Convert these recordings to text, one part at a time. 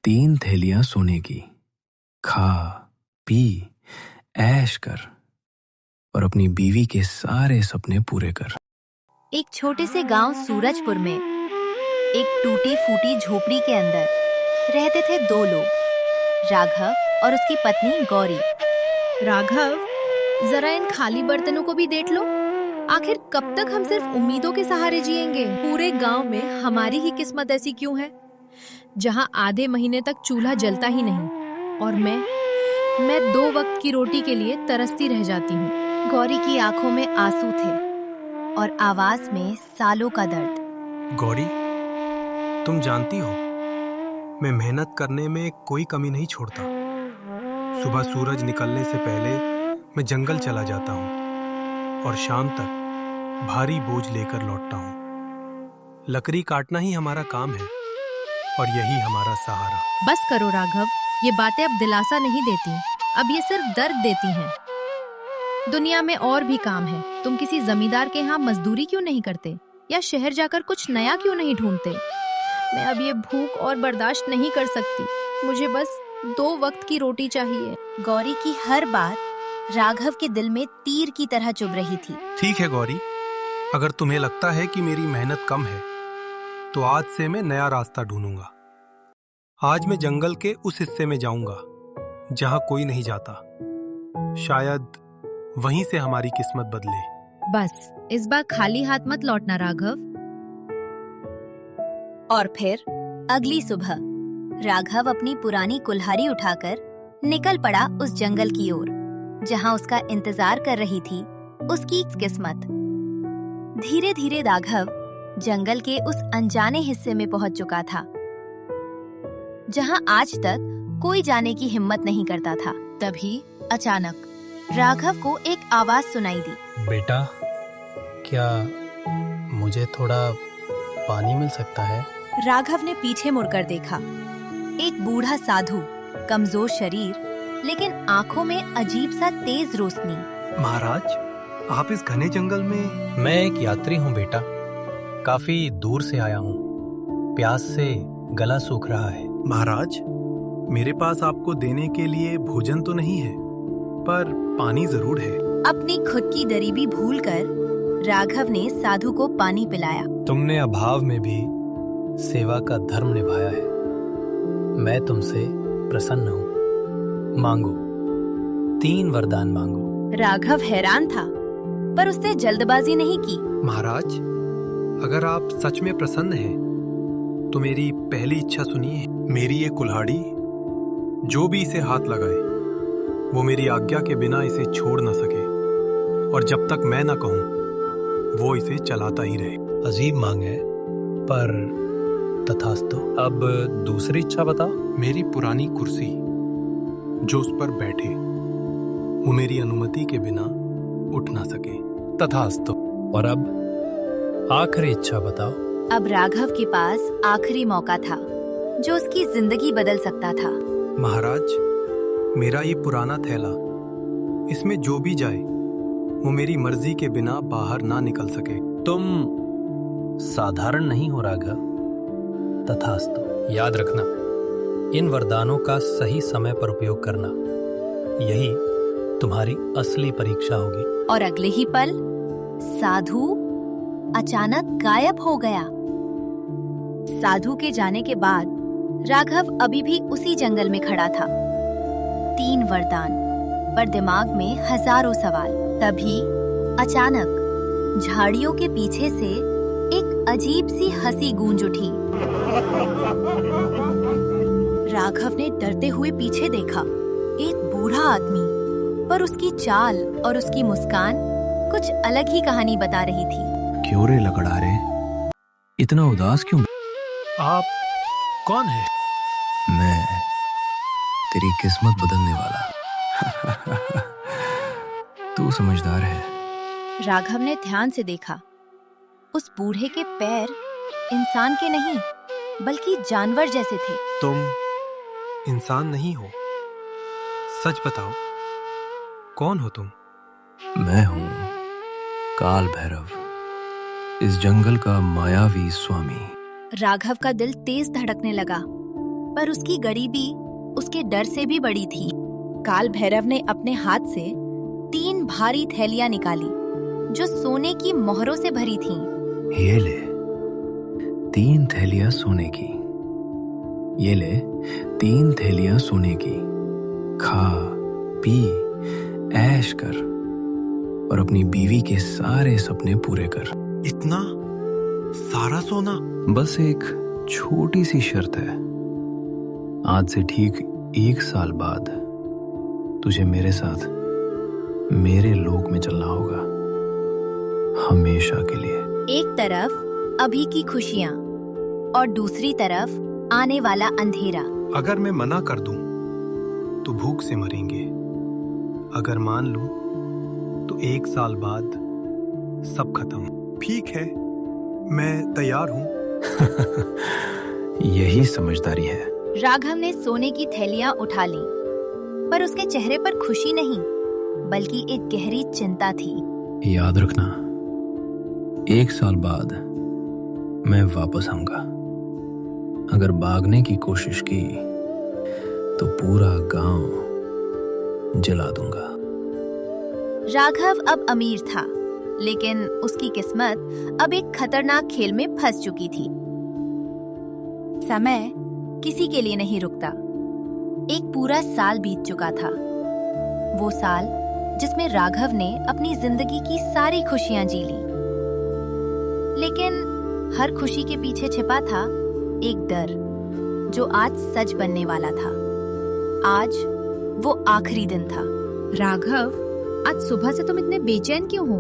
3 थैलियां सोने की। खा, पी, ऐश कर और अपनी बीवी के सारे सपने पूरे कर। एक छोटे से गांव सूरजपुर में एक टूटी फूटी झोपड़ी के अंदर रहते थे 2 लोग, राघव और उसकी पत्नी गौरी। राघव, जरा इन खाली बर्तनों को भी देख लो। आखिर कब तक हम सिर्फ उम्मीदों के सहारे जिएंगे? पूरे गांव में हमारी ही किस्मत ऐसी क्यों है, जहां आधे महीने तक चूल्हा जलता ही नहीं और मैं 2 वक्त की रोटी के लिए तरसती रह जाती हूँ। गौरी की आंखों में आंसू थे और आवाज में सालों का दर्द। गौरी, तुम जानती हो, मैं मेहनत करने में कोई कमी नहीं छोड़ता। सुबह सूरज निकलने से पहले मैं जंगल चला जाता हूँ और शाम तक भारी बोझ लेकर लौटता हूँ। लकड़ी काटना ही हमारा काम है और यही हमारा सहारा। बस करो राघव, ये बातें अब दिलासा नहीं देती, अब ये सिर्फ दर्द देती हैं। दुनिया में और भी काम है। तुम किसी जमींदार के यहाँ मजदूरी क्यों नहीं करते या शहर जाकर कुछ नया क्यों नहीं ढूंढते? मैं अब ये भूख और बर्दाश्त नहीं कर सकती। मुझे बस 2 वक्त की रोटी चाहिए। गौरी की हर बात राघव के दिल में तीर की तरह चुभ रही थी। ठीक है गौरी, अगर तुम्हें लगता है कि मेरी मेहनत कम है तो आज से मैं नया रास्ता ढूंढूंगा। आज मैं जंगल के उस हिस्से में जाऊंगा जहां कोई नहीं जाता। शायद वहीं से हमारी किस्मत बदले। बस इस बार खाली हाथ मत लौटना राघव। और फिर अगली सुबह राघव अपनी पुरानी कुल्हाड़ी उठाकर निकल पड़ा उस जंगल की ओर जहां उसका इंतजार कर रही थी उसकी किस्मत। धीरे धीरे राघव जंगल के उस अनजाने हिस्से में पहुंच चुका था जहां आज तक कोई जाने की हिम्मत नहीं करता था। तभी अचानक राघव को एक आवाज सुनाई दी। बेटा, क्या मुझे थोड़ा पानी मिल सकता है? राघव ने पीछे मुड़कर देखा। एक बूढ़ा साधु, कमजोर शरीर लेकिन आंखों में अजीब सा तेज रोशनी। महाराज, आप इस घने जंगल में? मैं एक यात्री हूँ बेटा, काफी दूर से आया हूँ। प्यास से गला सूख रहा है। महाराज, मेरे पास आपको देने के लिए भोजन तो नहीं है, पर पानी जरूर है। अपनी खुद की गरीबी भूलकर राघव ने साधु को पानी पिलाया। तुमने अभाव में भी सेवा का धर्म निभाया है। मैं तुमसे प्रसन्न हूँ। मांगो, 3 वरदान मांगो। राघव हैरान था, पर उसने जल्दबाजी नहीं की। महाराज, अगर आप सच में प्रसन्न हैं, तो मेरी पहली इच्छा सुनिए। मेरी ये कुल्हाड़ी, जो भी इसे हाथ लगाए वो मेरी आज्ञा के बिना इसे छोड़ न सके और जब तक मैं न कहूं वो इसे चलाता ही रहे। अजीब मांग है, पर तथास्तु। अब दूसरी इच्छा बताओ। मेरी पुरानी कुर्सी, जो उस पर बैठे वो मेरी अनुमति के बिना उठ ना सके। तथास्तु। और अब आखिरी इच्छा बताओ। अब राघव के पास आखिरी मौका था जो उसकी जिंदगी बदल सकता था। महाराज, मेरा ये पुराना थैला, इसमें जो भी जाए वो मेरी मर्जी के बिना बाहर ना निकल सके। तुम साधारण नहीं हो राघव। तथास्तु। याद रखना, इन वरदानों का सही समय पर उपयोग करना, यही तुम्हारी असली परीक्षा होगी। और अगले ही पल साधु अचानक गायब हो गया। साधु के जाने के बाद राघव अभी भी उसी जंगल में खड़ा था। 3 वरदान, पर दिमाग में हजारों सवाल। तभी अचानक झाड़ियों के पीछे से एक अजीब सी हंसी गूंज उठी। राघव ने डरते हुए पीछे देखा। एक बूढ़ा आदमी, पर उसकी चाल और उसकी मुस्कान कुछ अलग ही कहानी बता रही थी। क्यों रे लकड़ा रे, इतना उदास क्यों? आप कौन है? मैं तेरी किस्मत बदलने वाला। तू समझदार है। राघव ने ध्यान से देखा। उस बूढ़े के पैर इंसान के नहीं बल्कि जानवर जैसे थे। तुम इंसान नहीं हो, सच बताओ, कौन हो तुम? मैं हूँ काल भैरव, इस जंगल का मायावी स्वामी। राघव का दिल तेज धड़कने लगा। पर उसकी गरीबी उसके डर से भी बड़ी थी। काल भैरव ने अपने हाथ से 3 भारी थैलियां निकाली जो सोने की मोहरों से भरी थीं। ये ले 3 थैलियां सोने की। ये ले 3 थैलियां सोने की। खा पी ऐश कर और अपनी बीवी के सारे सपने पूरे कर। इतना सारा सोना? बस एक छोटी सी शर्त है। आज से ठीक 1 साल बाद तुझे मेरे साथ मेरे लोक में चलना होगा, हमेशा के लिए। एक तरफ अभी की खुशियां और दूसरी तरफ आने वाला अंधेरा। अगर मैं मना कर दूं तो भूख से मरेंगे। अगर मान लूं तो 1 साल बाद सब खत्म। ठीक है, मैं तैयार हूं। यही समझदारी है। राघव ने सोने की थैलियां उठा ली, पर उसके चेहरे पर खुशी नहीं बल्कि एक गहरी चिंता थी। याद रखना, 1 साल बाद मैं वापस आऊंगा। अगर भागने की कोशिश की तो पूरा गांव जला दूंगा। राघव अब अमीर था, लेकिन उसकी किस्मत अब एक खतरनाक खेल में फंस चुकी थी। समय किसी के लिए नहीं रुकता। एक पूरा साल बीत चुका था, वो साल जिसमें राघव ने अपनी जिंदगी की सारी खुशियां जी ली। लेकिन हर खुशी के पीछे छिपा था एक डर जो आज सच बनने वाला था। आज वो आखिरी दिन था। राघव, आज सुबह से तुम इतने बेचैन क्यों हो?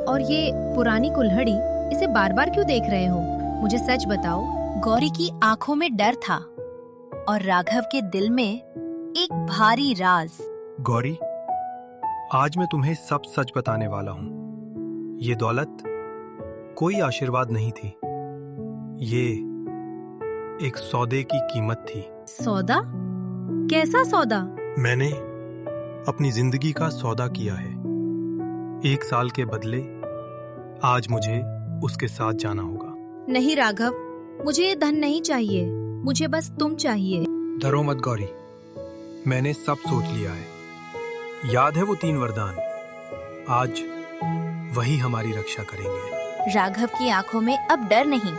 और ये पुरानी कुल्हड़ी, इसे बार बार क्यों देख रहे हो? मुझे सच बताओ। गौरी की आंखों में डर था और राघव के दिल में एक भारी राज। गौरी, आज मैं तुम्हें सब सच बताने वाला हूं। ये दौलत कोई आशीर्वाद नहीं थी, ये एक सौदे की कीमत थी। सौदा? कैसा सौदा? मैंने अपनी जिंदगी का सौदा किया है। 1 साल के बदले आज मुझे उसके साथ जाना होगा। नहीं राघव, मुझे ये धन नहीं चाहिए। मुझे बस तुम चाहिए। डरो मत गौरी, मैंने सब सोच लिया है। याद है वो 3 वरदान? आज वही हमारी रक्षा करेंगे। राघव की आंखों में अब डर नहीं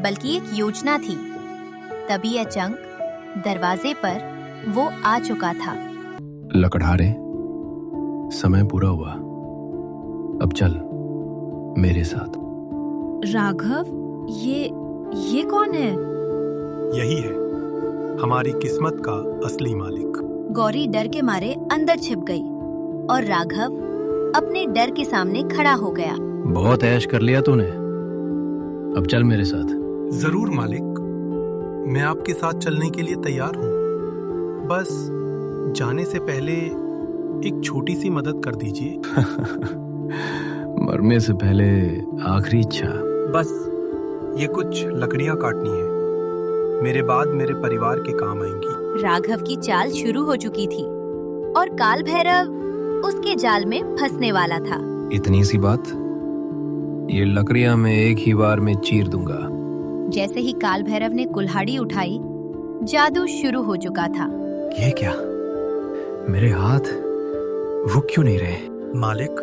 बल्कि एक योजना थी। तभी अचानक दरवाजे पर वो आ चुका था। लकड़हारे, समय पूरा हुआ, अब चल मेरे साथ। राघव, ये कौन है? यही है हमारी किस्मत का असली मालिक। गौरी डर के मारे अंदर छिप गई और राघव अपने डर के सामने खड़ा हो गया। बहुत ऐश कर लिया तूने, अब चल मेरे साथ। जरूर मालिक, मैं आपके साथ चलने के लिए तैयार हूँ। बस जाने से पहले एक छोटी सी मदद कर दीजिए। मरने से पहले आखिरी इच्छा। बस ये कुछ लकड़ियां काटनी है, मेरे बाद मेरे परिवार के काम आएंगी। राघव की चाल शुरू हो चुकी थी और काल भैरव उसके जाल में फंसने वाला था। इतनी सी बात? ये लकड़ियां मैं एक ही बार में चीर दूंगा। जैसे ही काल भैरव ने कुल्हाड़ी उठाई, जादू शुरू हो चुका था। ये क्या? मेरे हाथ रुक क्यों नहीं रहे? मालिक,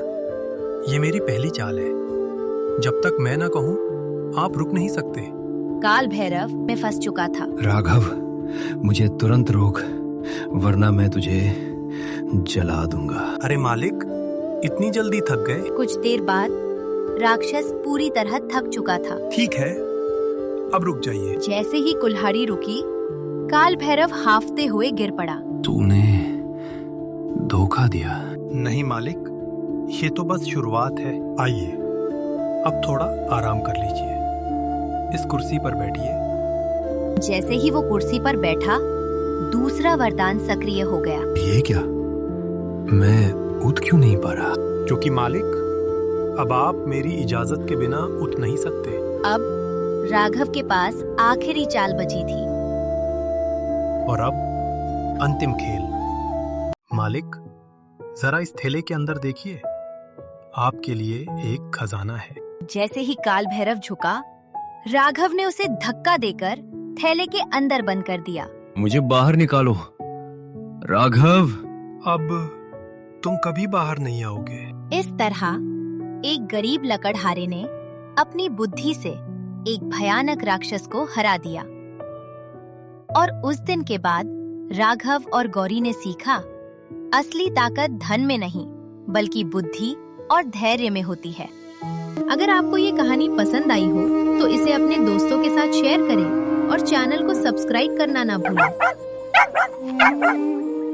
ये मेरी पहली चाल है। जब तक मैं ना कहूँ आप रुक नहीं सकते। काल भैरव में फंस चुका था। राघव, मुझे तुरंत रोक, वरना मैं तुझे जला दूंगा। अरे मालिक, इतनी जल्दी थक गए? कुछ देर बाद राक्षस पूरी तरह थक चुका था। ठीक है, अब रुक जाइए। जैसे ही कुल्हाड़ी रुकी, काल भैरव हाफते हुए गिर पड़ा। तूने धोखा दिया। नहीं मालिक, ये तो बस शुरुआत है। आइए, अब थोड़ा आराम कर लीजिए। इस कुर्सी पर बैठिए। जैसे ही वो कुर्सी पर बैठा, दूसरा वरदान सक्रिय हो गया। ये क्या? मैं उठ क्यों नहीं पा रहा? क्योंकि मालिक, अब आप मेरी इजाजत के बिना उठ नहीं सकते। अब राघव के पास आखिरी चाल बची थी। और अब अंतिम खेल। मालिक, जरा इस थैले के अंदर देखिए, आपके लिए एक खजाना है। जैसे ही काल भैरव झुका, राघव ने उसे धक्का देकर थैले के अंदर बंद कर दिया। मुझे बाहर निकालो। राघव। अब तुम कभी बाहर नहीं आओगे। इस तरह एक गरीब लकड़हारे ने अपनी बुद्धि से एक भयानक राक्षस को हरा दिया। और उस दिन के बाद राघव और गौरी ने सीखा, असली ताकत धन में नहीं बल्कि बुद्धि और धैर्य में होती है। अगर आपको ये कहानी पसंद आई हो तो इसे अपने दोस्तों के साथ शेयर करें और चैनल को सब्सक्राइब करना ना भूलें।